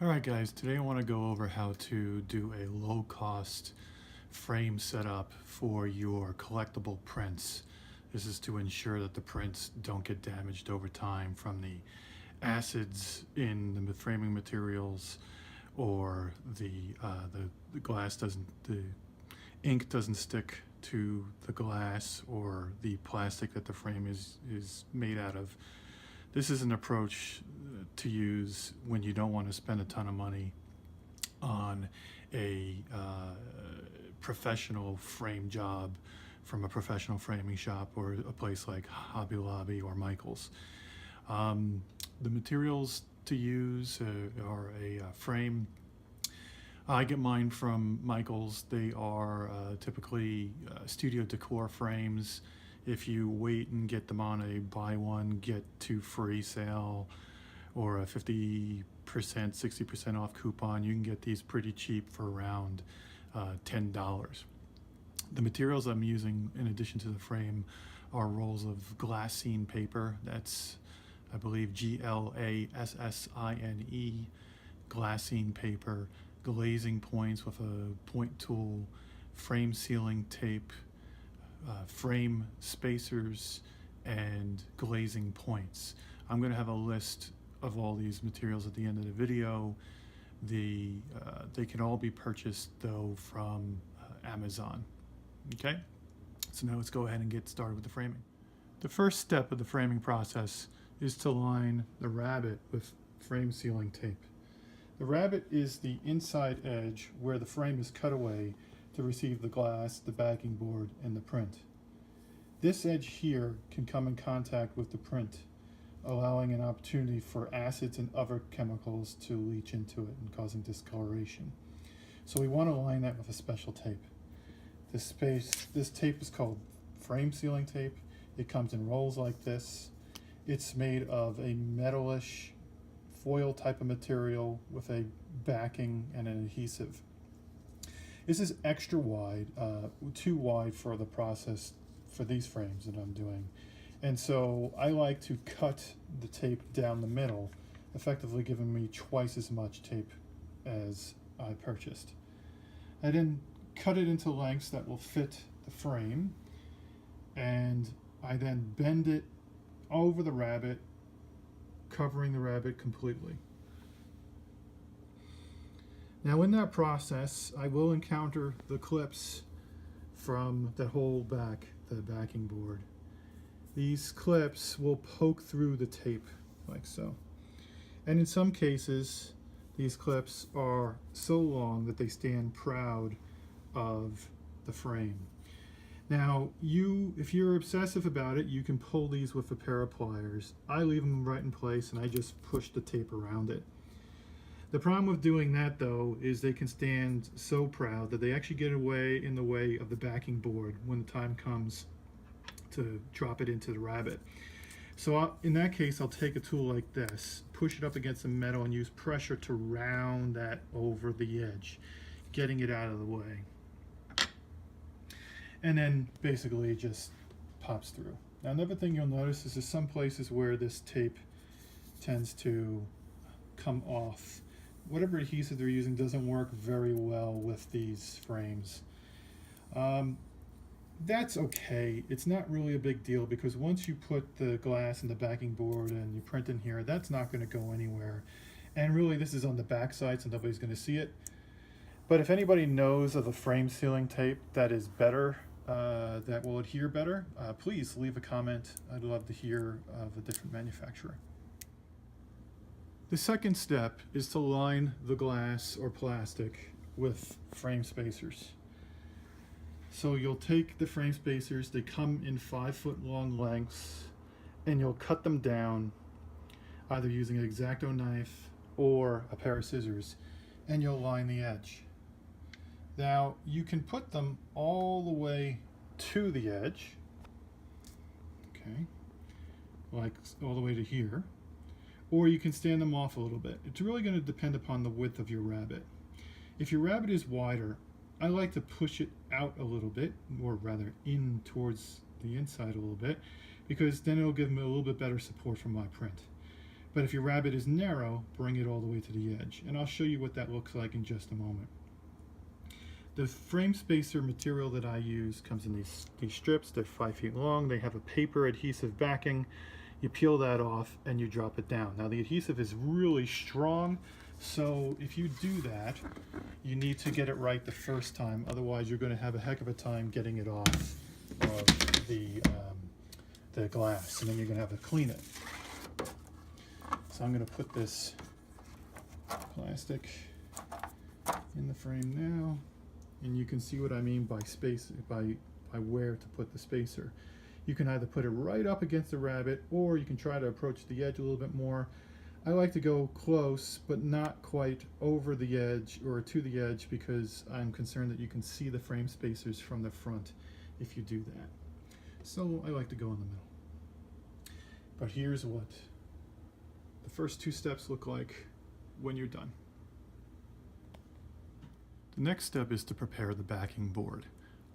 Alright guys, today I want to go over how to do a low-cost frame setup for your collectible prints. This is to ensure that the prints don't get damaged over time from the acids in the framing materials, or the glass doesn't, the ink doesn't stick to the glass or the plastic that the frame is made out of. This is an approach to use when you don't want to spend a ton of money on a professional frame job from a professional framing shop or a place like Hobby Lobby or Michaels. The materials to use are a frame. I get mine from Michaels. They are typically studio decor frames. If you wait and get them on a buy one get two free sale or a 50%, 60% off coupon, you can get these pretty cheap for around $10. The materials I'm using in addition to the frame are rolls of glassine paper. That's, I believe, Glassine, glassine paper, glazing points with a point tool, frame sealing tape, frame spacers, and glazing points. I'm going to have a list of all these materials at the end of the video. They can all be purchased though from Amazon. Okay, so now let's go ahead and get started with the framing. The first step of the framing process is to line the rabbet with frame sealing tape. The rabbet is the inside edge where the frame is cut away to receive the glass, the backing board, and the print. This edge here can come in contact with the print, allowing an opportunity for acids and other chemicals to leach into it and causing discoloration. So we want to line that with a special tape. This tape is called frame sealing tape. It comes in rolls like this. It's made of a metalish foil type of material with a backing and an adhesive. This is extra wide, too wide for the process for these frames that I'm doing. And so I like to cut the tape down the middle, effectively giving me twice as much tape as I purchased. I then cut it into lengths that will fit the frame, and I then bend it over the rabbet, covering the rabbet completely. Now in that process, I will encounter the clips from that hold back the backing board. These clips will poke through the tape like so. And in some cases, these clips are so long that they stand proud of the frame. Now, if you're obsessive about it, you can pull these with a pair of pliers. I leave them right in place and I just push the tape around it. The problem with doing that though is they can stand so proud that they actually get in the way of the backing board when the time comes to drop it into the rabbet. So in that case, I'll take a tool like this, push it up against the metal and use pressure to round that over the edge, getting it out of the way. And then basically it just pops through. Now another thing you'll notice is there's some places where this tape tends to come off. Whatever adhesive they're using doesn't work very well with these frames. That's okay. It's not really a big deal because once you put the glass in the backing board and you print in here, that's not going to go anywhere. And really this is on the back side, so nobody's going to see it. But if anybody knows of a frame sealing tape that is better, that will adhere better, please leave a comment. I'd love to hear of a different manufacturer. The second step is to line the glass or plastic with frame spacers. So you'll take the frame spacers, they come in 5-foot long lengths, and you'll cut them down either using an X-Acto knife or a pair of scissors, and you'll line the edge. Now you can put them all the way to the edge, okay, like all the way to here, or you can stand them off a little bit. It's really going to depend upon the width of your rabbet. If your rabbet is wider, I like to push it out a little bit, or rather in towards the inside a little bit, because then it'll give me a little bit better support from my print. But if your rabbet is narrow, bring it all the way to the edge. And I'll show you what that looks like in just a moment. The frame spacer material that I use comes in these strips. They're 5 feet long. They have a paper adhesive backing. You peel that off and you drop it down. Now the adhesive is really strong, so if you do that, you need to get it right the first time. Otherwise, you're going to have a heck of a time getting it off of the glass, and then you're going to have to clean it. So I'm going to put this plastic in the frame now, and you can see what I mean by space, by where to put the spacer. You can either put it right up against the rabbet, or you can try to approach the edge a little bit more. I like to go close, but not quite over the edge or to the edge, because I'm concerned that you can see the frame spacers from the front if you do that. So I like to go in the middle. But here's what the first 2 steps look like when you're done. The next step is to prepare the backing board.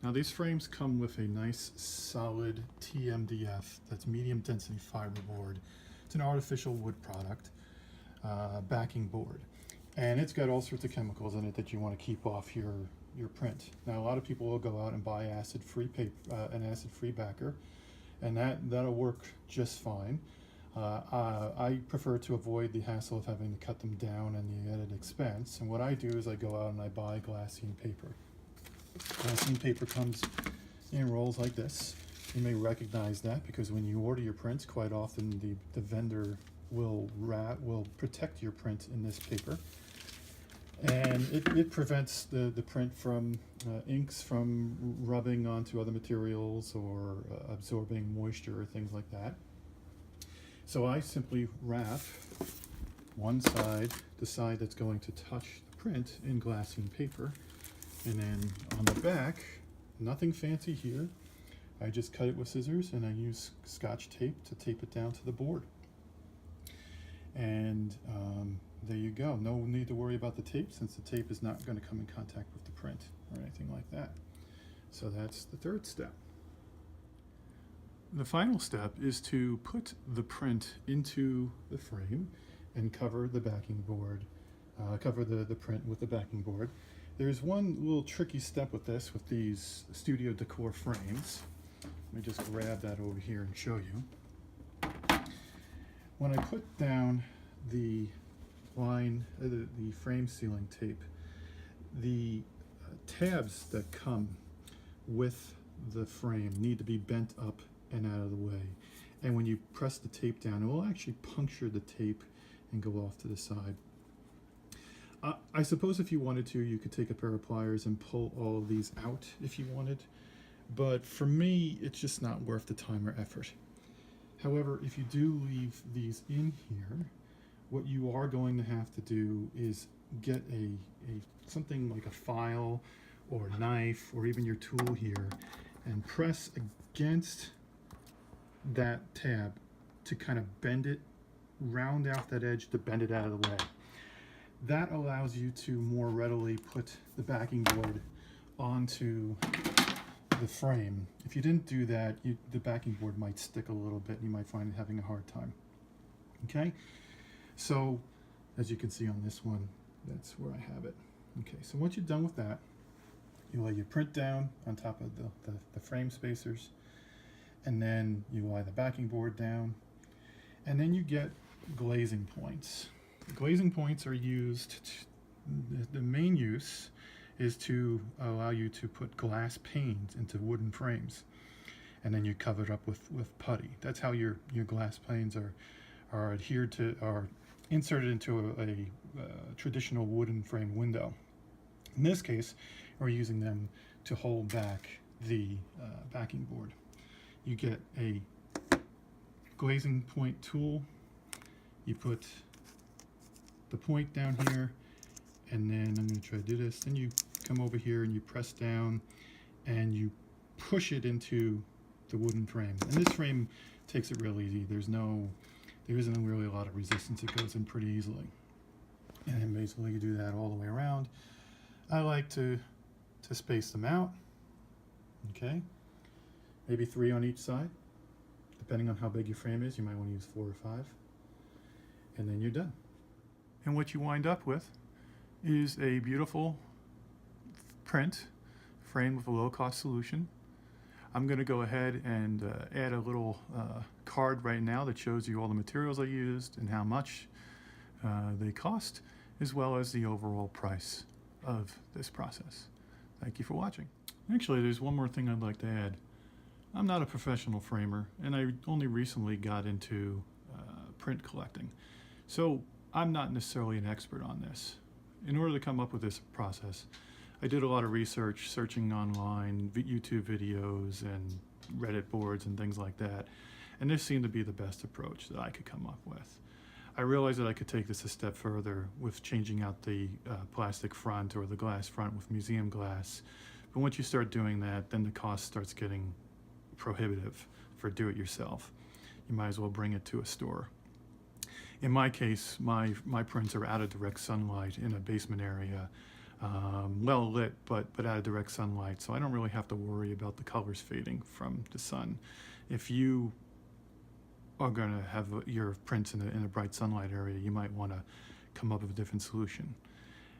Now these frames come with a nice solid TMDF, that's medium density fiber board. It's an artificial wood product, backing board. And it's got all sorts of chemicals in it that you want to keep off your print. Now a lot of people will go out and buy acid-free paper, an acid-free backer, and that'll work just fine. I prefer to avoid the hassle of having to cut them down and the added expense. And what I do is I go out and I buy glassine paper. Glassine paper comes in rolls like this. You may recognize that because when you order your prints, quite often the vendor will protect your print in this paper. And it prevents the print from inks from rubbing onto other materials or absorbing moisture or things like that. So I simply wrap one side, the side that's going to touch the print, in glassine paper. And then on the back, nothing fancy here. I just cut it with scissors and I use Scotch tape to tape it down to the board. And there you go. No need to worry about the tape, since the tape is not going to come in contact with the print or anything like that. So that's the third step. The final step is to put the print into the frame and cover the backing board, cover the print with the backing board. There's one little tricky step with this, with these Studio Decor frames. Let me just grab that over here and show you. When I put down the line, the frame sealing tape, the tabs that come with the frame need to be bent up and out of the way. And when you press the tape down, it will actually puncture the tape and go off to the side. I suppose if you wanted to, you could take a pair of pliers and pull all of these out if you wanted, but for me, it's just not worth the time or effort. However, if you do leave these in here, what you are going to have to do is get something like a file or knife or even your tool here and press against that tab to kind of bend it, round out that edge to bend it out of the way. That allows you to more readily put the backing board onto the frame. If you didn't do that, the backing board might stick a little bit and you might find it having a hard time. Okay, so as you can see on this one, that's where I have it. Okay, so once you're done with that, you lay your print down on top of the frame spacers, and then you lay the backing board down, and then you get glazing points. Glazing points are used, the main use is to allow you to put glass panes into wooden frames, and then you cover it up with putty. That's how your glass panes are adhered to, are inserted into a traditional wooden frame window. In this case, we're using them to hold back the backing board. You get a glazing point tool, you put the point down here, and then I'm going to try to do this. Then you come over here and you press down and you push it into the wooden frame. And this frame takes it real easy. There isn't really a lot of resistance. It goes in pretty easily. And then basically you do that all the way around. I like to space them out. Okay, maybe 3 on each side. Depending on how big your frame is, you might want to use 4 or 5. and then you're done. And what you wind up with is a beautiful print framed with a low-cost solution. I'm going to go ahead and add a little card right now that shows you all the materials I used and how much they cost, as well as the overall price of this process. Thank you for watching. Actually, there's one more thing I'd like to add. I'm not a professional framer, and I only recently got into print collecting. So I'm not necessarily an expert on this. In order to come up with this process, I did a lot of research, searching online, YouTube videos and Reddit boards and things like that, and this seemed to be the best approach that I could come up with. I realized that I could take this a step further with changing out the plastic front or the glass front with museum glass, but once you start doing that, then the cost starts getting prohibitive for do-it-yourself. You might as well bring it to a store. In my case, my prints are out of direct sunlight in a basement area, well lit, but out of direct sunlight, so I don't really have to worry about the colors fading from the sun. If you are going to have your prints in a bright sunlight area, you might want to come up with a different solution.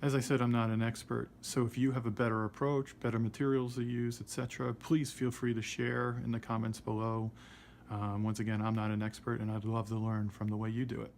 As I said, I'm not an expert, so if you have a better approach, better materials to use, etc., please feel free to share in the comments below. Once again, I'm not an expert, and I'd love to learn from the way you do it.